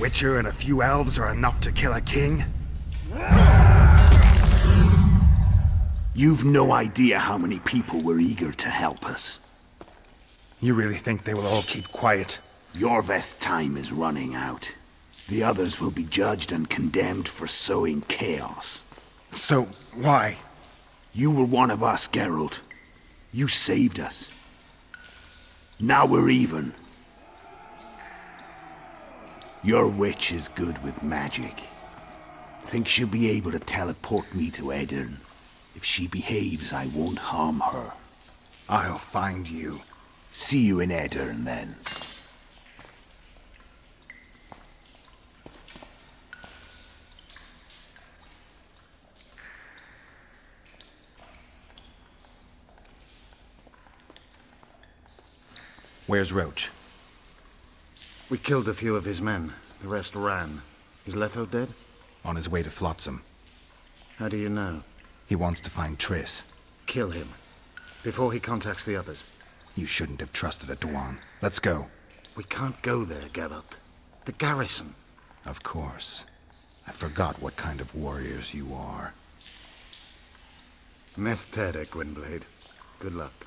Witcher and a few elves are enough to kill a king? You've no idea how many people were eager to help us. You really think they will all keep quiet? Yorveth's time is running out. The others will be judged and condemned for sowing chaos. So, why? You were one of us, Geralt. You saved us. Now we're even. Your witch is good with magic. Think she'll be able to teleport me to Aedirn. If she behaves, I won't harm her. I'll find you. See you in Aedirn, then. Where's Roach? We killed a few of his men. The rest ran. Is Letho dead? On his way to Flotsam. How do you know? He wants to find Triss. Kill him. Before he contacts the others. You shouldn't have trusted a Dwan. Let's go. We can't go there, Geralt. The garrison. Of course. I forgot what kind of warriors you are. Mess Tere, Gwynblade. Good luck.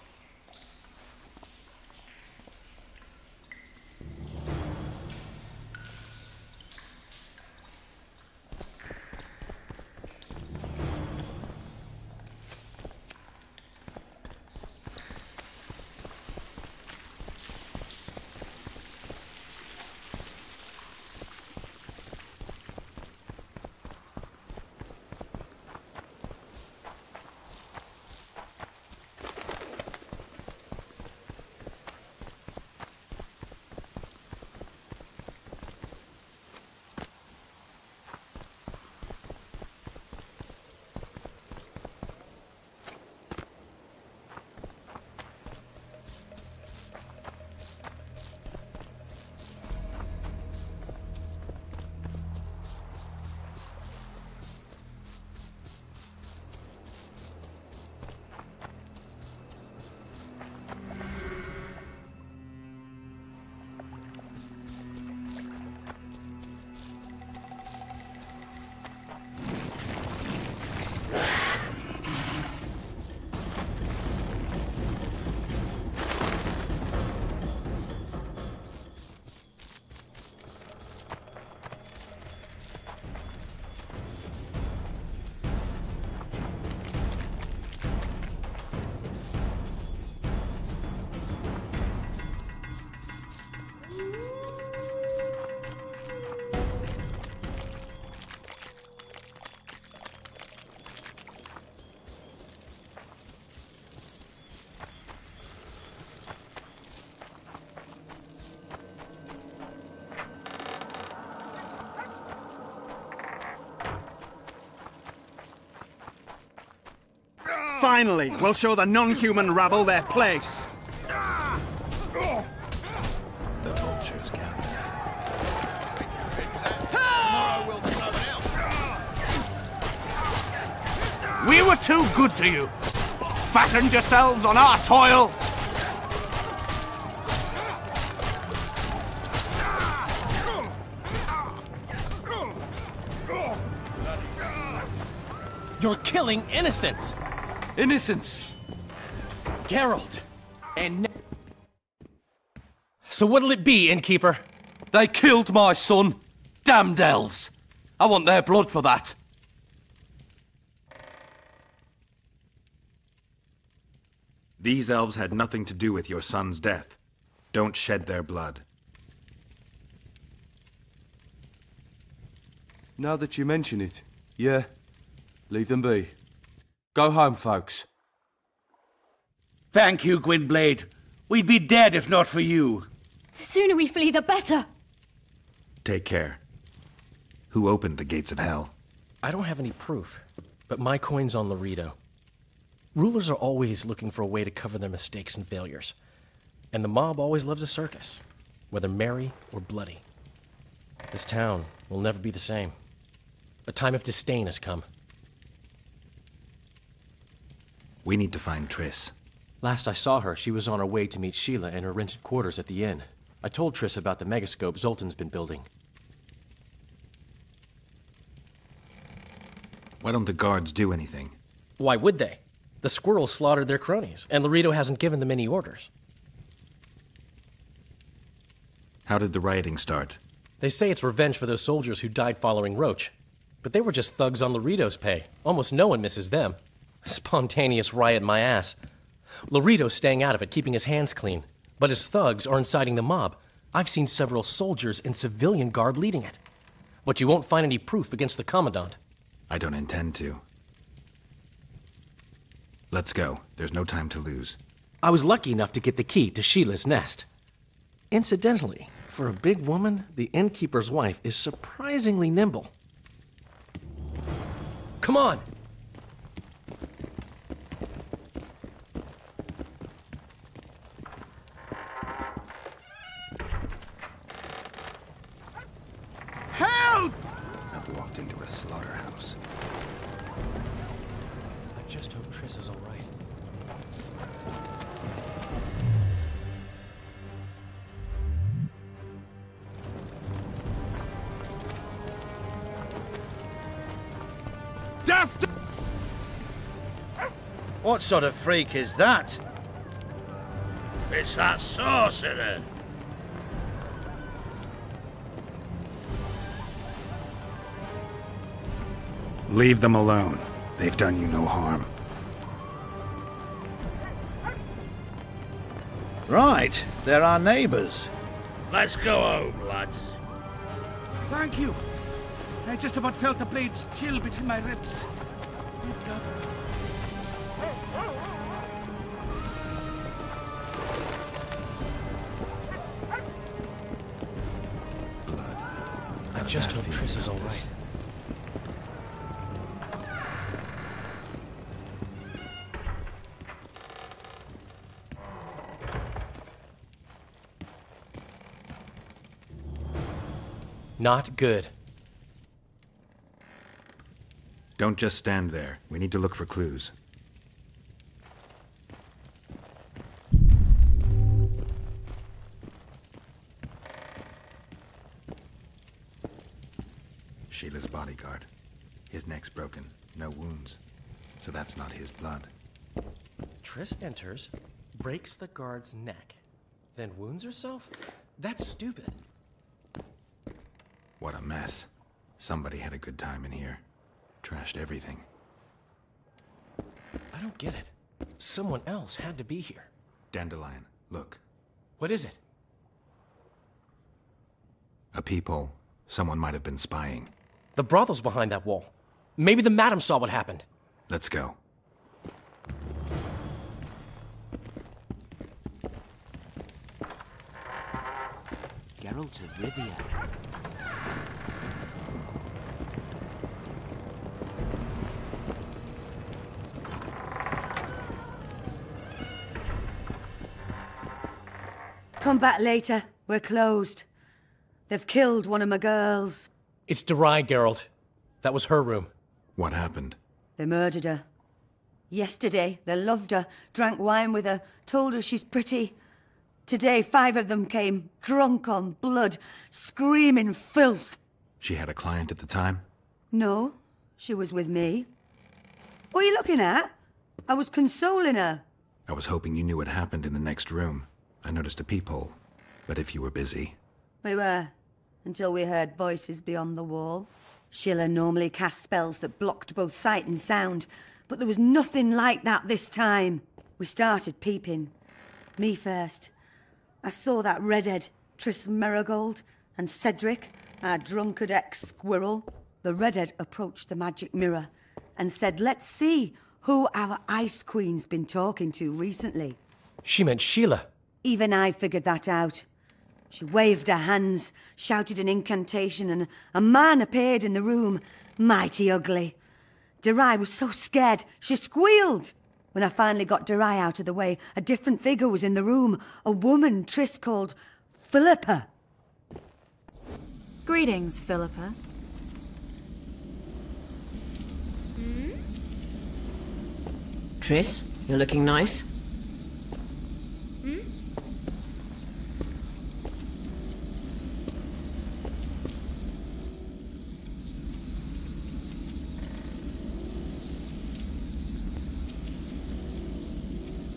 Finally, we'll show the non-human rabble their place. The vultures gather. Tomorrow will be something else. We were too good to you. Fattened yourselves on our toil. You're killing innocents! Innocents. Geralt! And... So what'll it be, innkeeper? They killed my son. Damned elves. I want their blood for that. These elves had nothing to do with your son's death. Don't shed their blood. Now that you mention it, yeah. Leave them be. Go home, folks. Thank you, Gwynblade. We'd be dead if not for you. The sooner we flee, the better. Take care. Who opened the gates of hell? I don't have any proof, but my coin's on Laredo. Rulers are always looking for a way to cover their mistakes and failures. And the mob always loves a circus, whether merry or bloody. This town will never be the same. A time of disdain has come. We need to find Triss. Last I saw her, she was on her way to meet Sheila in her rented quarters at the inn. I told Triss about the megascope Zoltan's been building. Why don't the guards do anything? Why would they? The squirrels slaughtered their cronies, and Laredo hasn't given them any orders. How did the rioting start? They say it's revenge for those soldiers who died following Roach. But they were just thugs on Laredo's pay. Almost no one misses them. Spontaneous riot my ass. Laredo's staying out of it, keeping his hands clean. But his thugs are inciting the mob. I've seen several soldiers in civilian garb leading it. But you won't find any proof against the Commandant. I don't intend to. Let's go. There's no time to lose. I was lucky enough to get the key to Sheila's nest. Incidentally, for a big woman, the innkeeper's wife is surprisingly nimble. Come on! Help! I've walked into a slaughterhouse. I just hope Triss is all right. Death to... What sort of freak is that? It's that sorcerer. Leave them alone. They've done you no harm. Right, they're our neighbors. Let's go home, lads. Thank you. I just about felt the blades chill between my ribs. We've got... Blood. I just hope Triss is all right. Not good. Don't just stand there. We need to look for clues. Sheila's bodyguard. His neck's broken. No wounds. So that's not his blood. Triss enters, breaks the guard's neck, then wounds herself? That's stupid. What a mess. Somebody had a good time in here. Trashed everything. I don't get it. Someone else had to be here. Dandelion, look. What is it? A peephole. Someone might have been spying. The brothel's behind that wall. Maybe the madam saw what happened. Let's go. Geralt of Rivia. Come back later. We're closed. They've killed one of my girls. It's Derai, Geralt. That was her room. What happened? They murdered her. Yesterday, they loved her, drank wine with her, told her she's pretty. Today, 5 of them came, drunk on blood, screaming filth. She had a client at the time? No, she was with me. What are you looking at? I was consoling her. I was hoping you knew what happened in the next room. I noticed a peephole. But if you were busy... We were, until we heard voices beyond the wall. Sheila normally cast spells that blocked both sight and sound, but there was nothing like that this time. We started peeping. Me first. I saw that redhead, Triss Merigold, and Cedric, our drunkard ex-squirrel. The redhead approached the magic mirror and said, let's see who our Ice Queen's been talking to recently. She meant Sheila. Even I figured that out. She waved her hands, shouted an incantation, and a man appeared in the room, mighty ugly. Derai was so scared, she squealed. When I finally got Derai out of the way, a different figure was in the room, a woman Triss called Philippa. Greetings, Philippa. Triss, you're looking nice.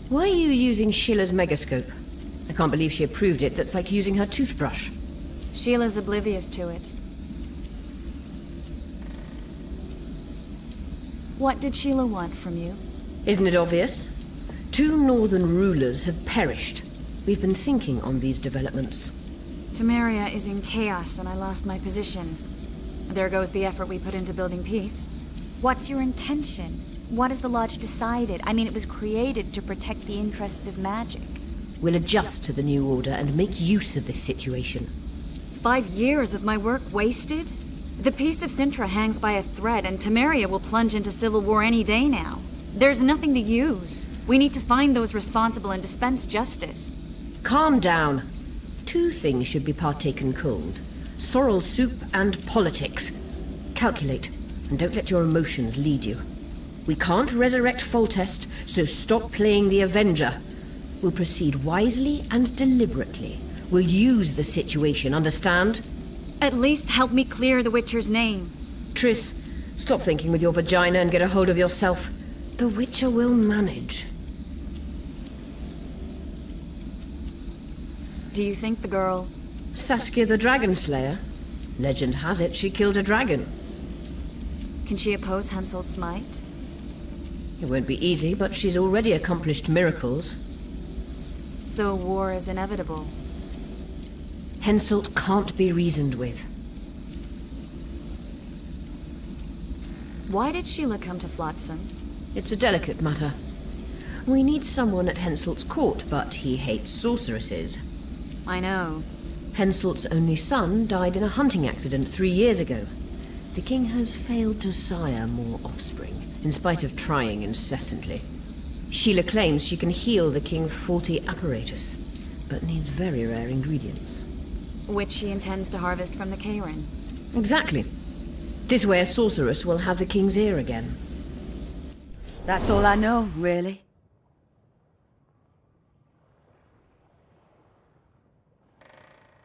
Why are you using Sheila's megascope? I can't believe she approved it. That's like using her toothbrush. Sheila's oblivious to it. What did Sheila want from you? Isn't it obvious? 2 northern rulers have perished. We've been thinking on these developments. Temeria is in chaos and I lost my position. There goes the effort we put into building peace. What's your intention? What has the Lodge decided? I mean, it was created to protect the interests of magic. We'll adjust to the new order and make use of this situation. 5 years of my work wasted? The peace of Sintra hangs by a thread, and Temeria will plunge into civil war any day now. There's nothing to use. We need to find those responsible and dispense justice. Calm down. 2 things should be partaken cold. Sorrel soup and politics. Calculate, and don't let your emotions lead you. We can't resurrect Foltest, so stop playing the Avenger. We'll proceed wisely and deliberately. We'll use the situation, understand? At least help me clear the Witcher's name. Triss, stop thinking with your vagina and get a hold of yourself. The Witcher will manage. Do you think the girl... Saskia the Dragon Slayer? Legend has it she killed a dragon. Can she oppose Henselt's might? It won't be easy, but she's already accomplished miracles. So war is inevitable. Henselt can't be reasoned with. Why did Sheila come to Flotsam? It's a delicate matter. We need someone at Henselt's court, but he hates sorceresses. I know. Henselt's only son died in a hunting accident 3 years ago. The king has failed to sire more offspring, in spite of trying incessantly. Sheila claims she can heal the king's faulty apparatus, but needs very rare ingredients. Which she intends to harvest from the Kayran. Exactly. This way a sorceress will have the king's ear again. That's all I know, really.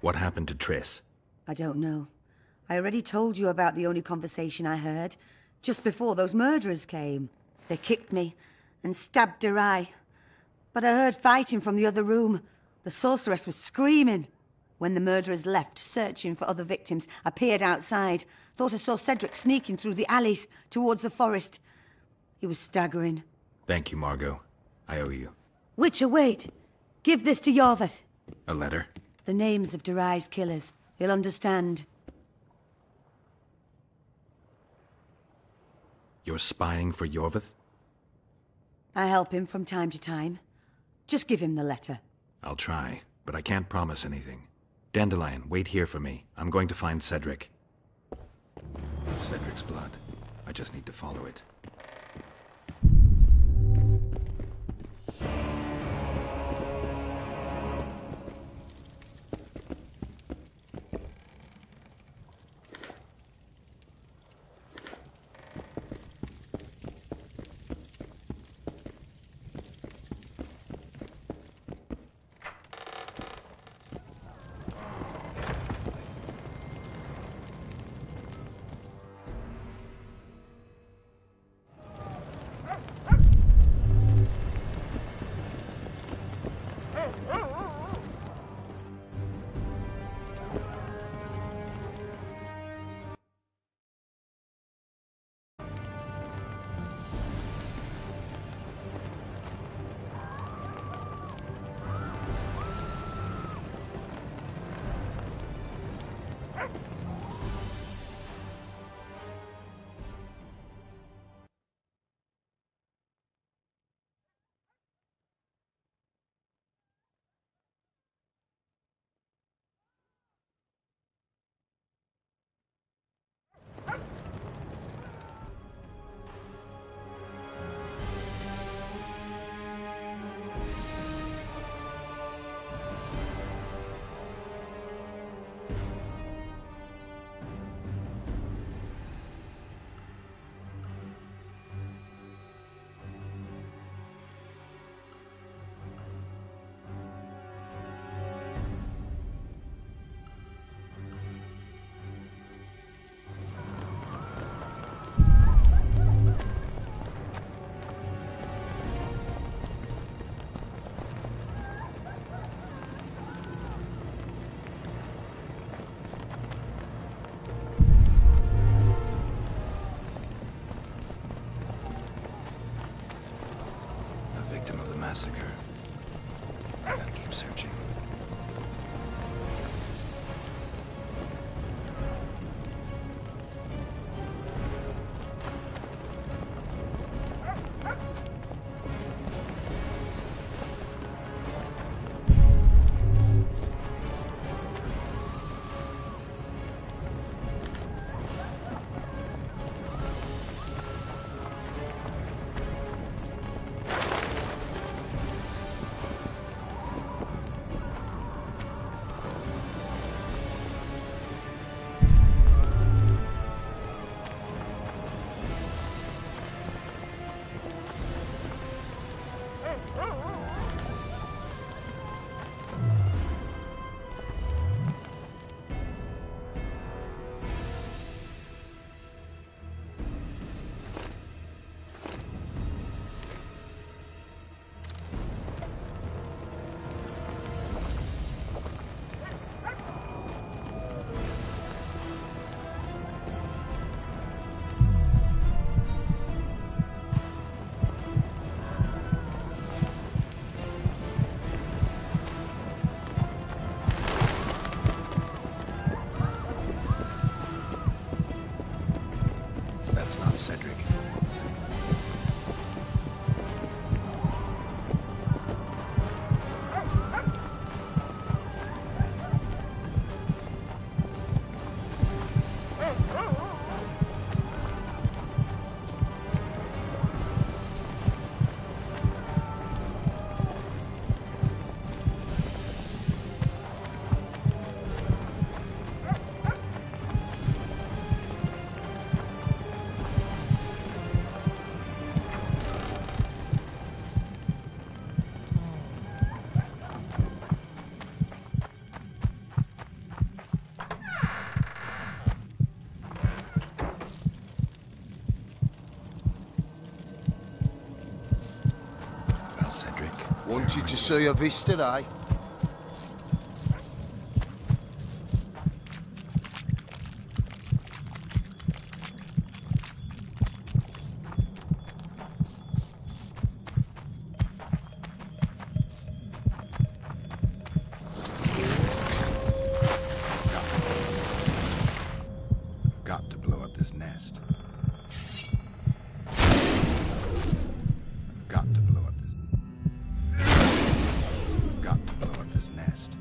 What happened to Triss? I don't know. I already told you about the only conversation I heard, just before those murderers came. They kicked me and stabbed Derai. But I heard fighting from the other room. The sorceress was screaming. When the murderers left, searching for other victims, I peered outside. Thought I saw Cedric sneaking through the alleys towards the forest. He was staggering. Thank you, Margot. I owe you. Witcher, wait. Give this to Yorveth. A letter? The names of Derai's killers. He'll understand. You're spying for Yorveth? I help him from time to time. Just give him the letter. I'll try, but I can't promise anything. Dandelion, wait here for me. I'm going to find Cedric. Cedric's blood. I just need to follow it. I gotta keep searching. Cedric. Wanted to see a vista, eh? Got to blow up this nest. Got to blow up this. Got to blow up this nest.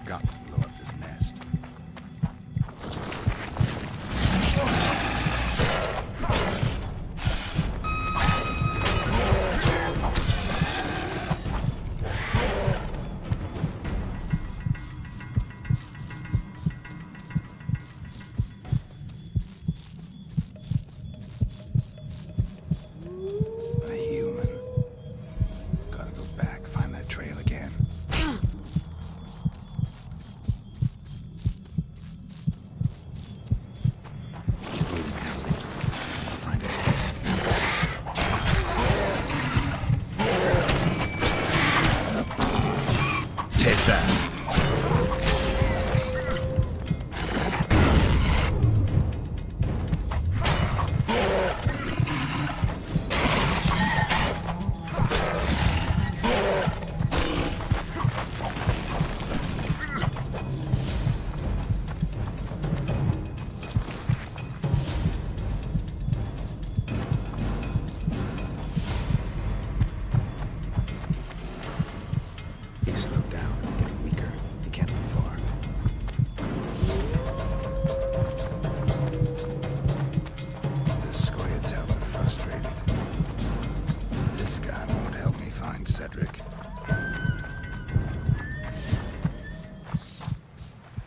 Got to blow up this nest.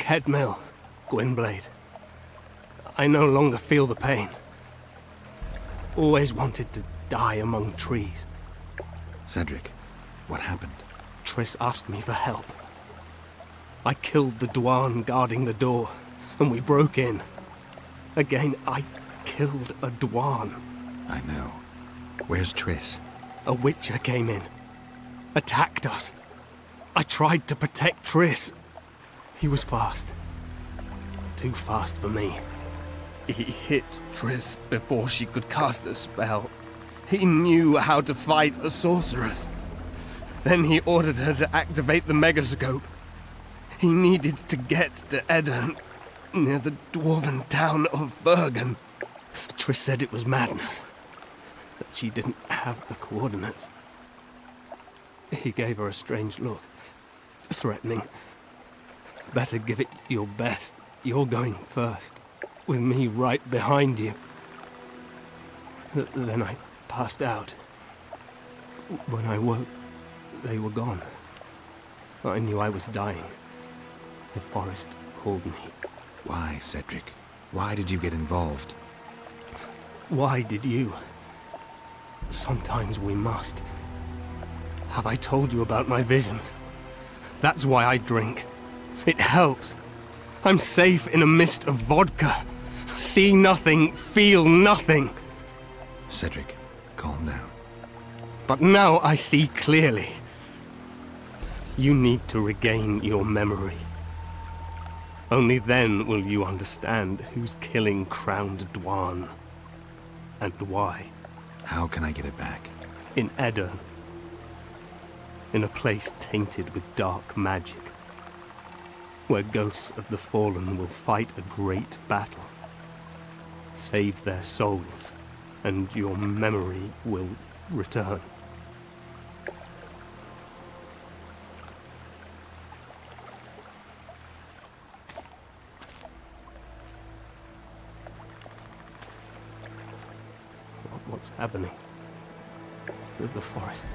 Headmill, Gwynblade. I no longer feel the pain. Always wanted to die among trees. Cedric, what happened? Triss asked me for help. I killed the Dwan guarding the door, and we broke in. Again, I killed a Dwan. I know. Where's Triss? A Witcher came in. Attacked us. I tried to protect Triss. He was fast. Too fast for me. He hit Triss before she could cast a spell. He knew how to fight a sorceress. Then he ordered her to activate the megascope. He needed to get to Edirn, near the dwarven town of Bergen. Triss said it was madness, that she didn't have the coordinates. He gave her a strange look, threatening. Better give it your best. You're going first, with me right behind you. Then I passed out. When I woke, they were gone. I knew I was dying. The forest called me. Why, Cedric? Why did you get involved? Why did you? Sometimes we must. Have I told you about my visions? That's why I drink. It helps. I'm safe in a mist of vodka. See nothing, feel nothing. Cedric, calm down. But now I see clearly. You need to regain your memory. Only then will you understand who's killing Crowned Dwan. And why. How can I get it back? In Edirn. In a place tainted with dark magic. Where ghosts of the fallen will fight a great battle. Save their souls, and your memory will return. What's happening? The forest.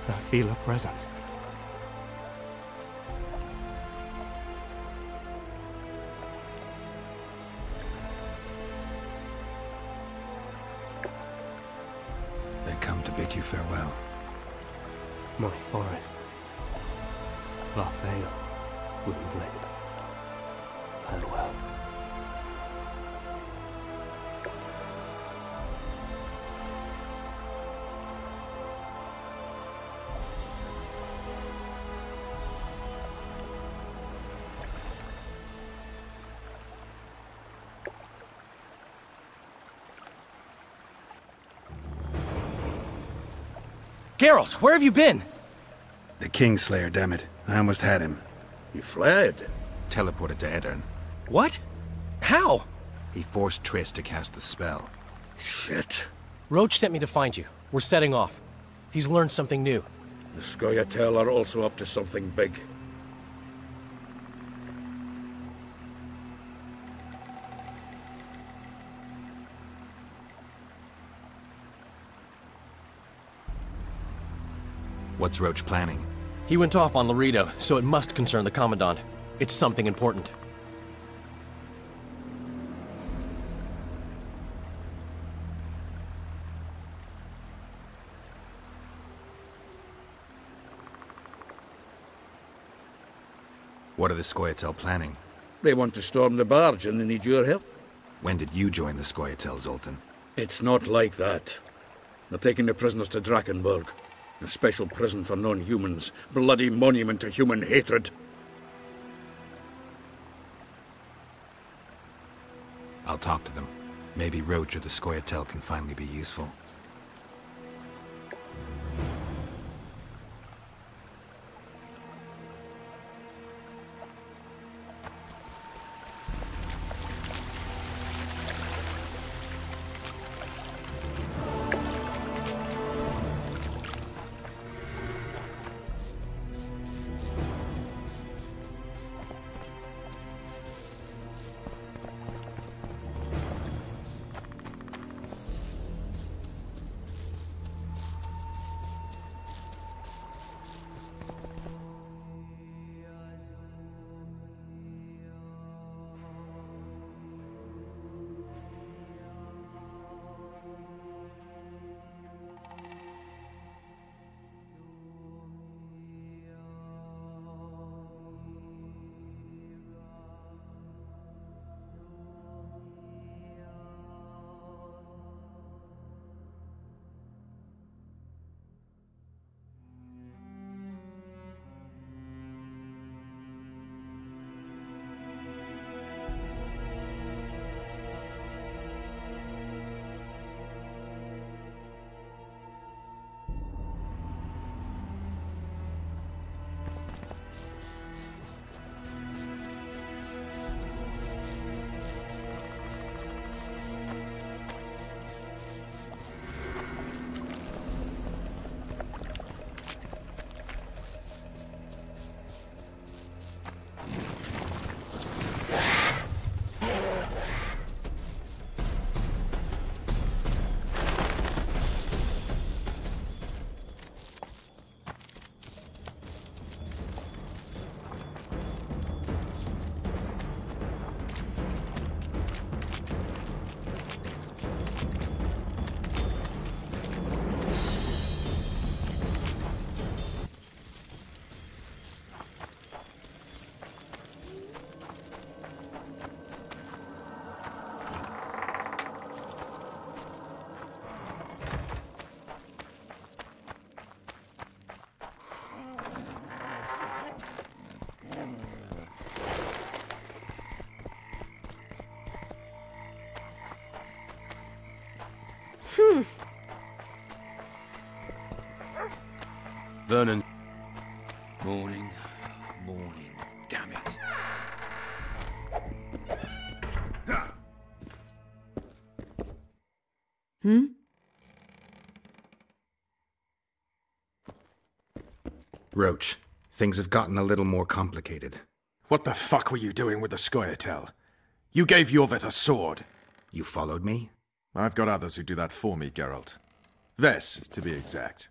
I feel a presence. They come to bid you farewell. My forest. Larfael, Gwynblade. Farewell. Geralt, where have you been? The Kingslayer, damn it. I almost had him. He fled. Teleported to Edirn. What? How? He forced Triss to cast the spell. Shit. Roach sent me to find you. We're setting off. He's learned something new. The Scoia'tael are also up to something big. What's Roach planning? He went off on Laredo, so it must concern the Commandant. It's something important. What are the Scoia'tael planning? They want to storm the barge and they need your help. When did you join the Scoia'tael, Zoltan? It's not like that. They're taking the prisoners to Drakenberg. A special prison for non-humans. Bloody monument to human hatred. I'll talk to them. Maybe Roach or the Scoia'tael can finally be useful. Vernon. Morning. Damn it. Roach, things have gotten a little more complicated. What the fuck were you doing with the Scoia'tael? You gave Yorveth a sword. You followed me? I've got others who do that for me, Geralt. Ves, to be exact.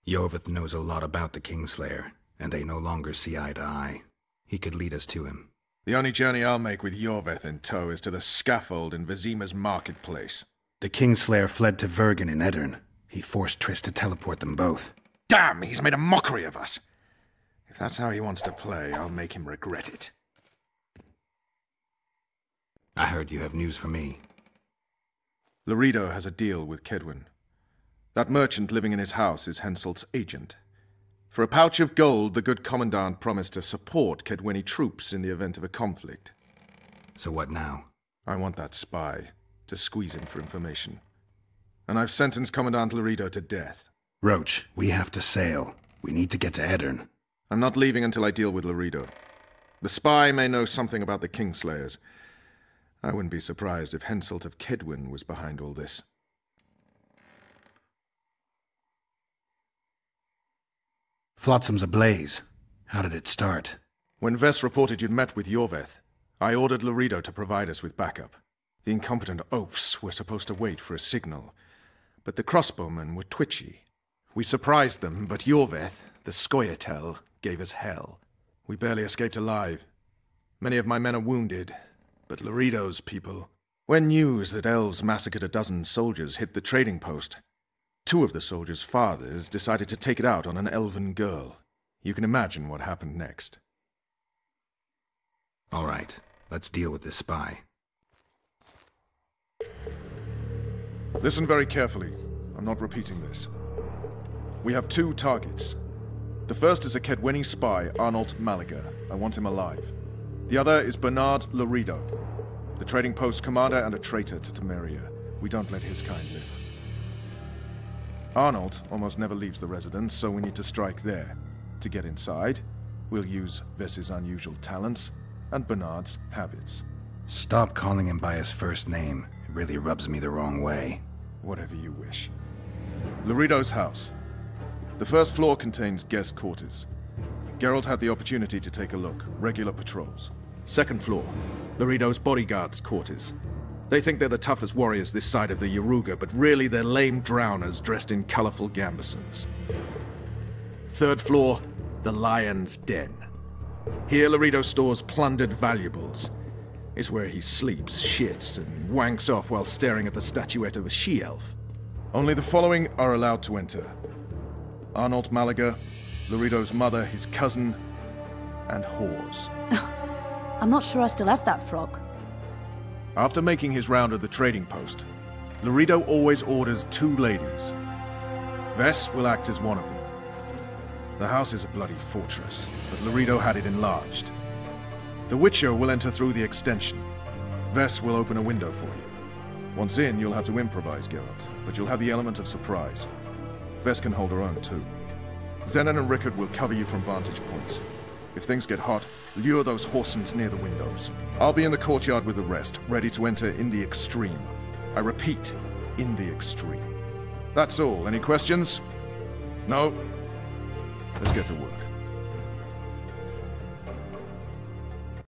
Yorveth knows a lot about the Kingslayer, and they no longer see eye to eye. He could lead us to him. The only journey I'll make with Yorveth in tow is to the scaffold in Vizima's marketplace. The Kingslayer fled to Vergen in Edirn. He forced Triss to teleport them both. Damn, he's made a mockery of us. If that's how he wants to play, I'll make him regret it. I heard you have news for me. Loredo has a deal with Kedwin. That merchant living in his house is Henselt's agent. For a pouch of gold, the good commandant promised to support Kedweni troops in the event of a conflict. So what now? I want that spy to squeeze him for information. And I've sentenced Commandant Loredo to death. Roach, we have to sail. We need to get to Edirn. I'm not leaving until I deal with Loredo. The spy may know something about the Kingslayers. I wouldn't be surprised if Henselt of Kedwin was behind all this. Flotsam's ablaze. How did it start? When Ves reported you'd met with Yorveth, I ordered Loredo to provide us with backup. The incompetent oafs were supposed to wait for a signal, but the crossbowmen were twitchy. We surprised them, but Yorveth, the Scoia'tael, gave us hell. We barely escaped alive. Many of my men are wounded, but Loredo's people... When news that elves massacred a dozen soldiers hit the trading post, 2 of the soldiers' fathers decided to take it out on an elven girl. You can imagine what happened next. All right, let's deal with this spy. Listen very carefully. I'm not repeating this. We have 2 targets. The first is a Kedweni spy, Arnold Malaga. I want him alive. The other is Bernard Loredo, the trading post commander and a traitor to Temeria. We don't let his kind live. Arnold almost never leaves the residence, so we need to strike there. To get inside, we'll use Ves's unusual talents and Bernard's habits. Stop calling him by his first name. It really rubs me the wrong way. Whatever you wish. Loredo's house. The first floor contains guest quarters. Geralt had the opportunity to take a look. Regular patrols. Second floor. Loredo's bodyguards' quarters. They think they're the toughest warriors this side of the Yaruga, but really they're lame drowners dressed in colorful gambesons. Third floor, the Lion's Den. Here Loredo stores plundered valuables. It's where he sleeps, shits, and wanks off while staring at the statuette of a she-elf. Only the following are allowed to enter. Arnold Malaga, Loredo's mother, his cousin, and whores. I'm not sure I still have that frog. After making his round of the trading post, Loredo always orders 2 ladies. Ves will act as one of them. The house is a bloody fortress, but Loredo had it enlarged. The Witcher will enter through the extension. Ves will open a window for you. Once in, you'll have to improvise, Geralt, but you'll have the element of surprise. Ves can hold her own, too. Zenon and Rickard will cover you from vantage points. If things get hot, lure those horsens near the windows. I'll be in the courtyard with the rest, ready to enter in the extreme. I repeat, in the extreme. That's all. Any questions? No? Let's get to work.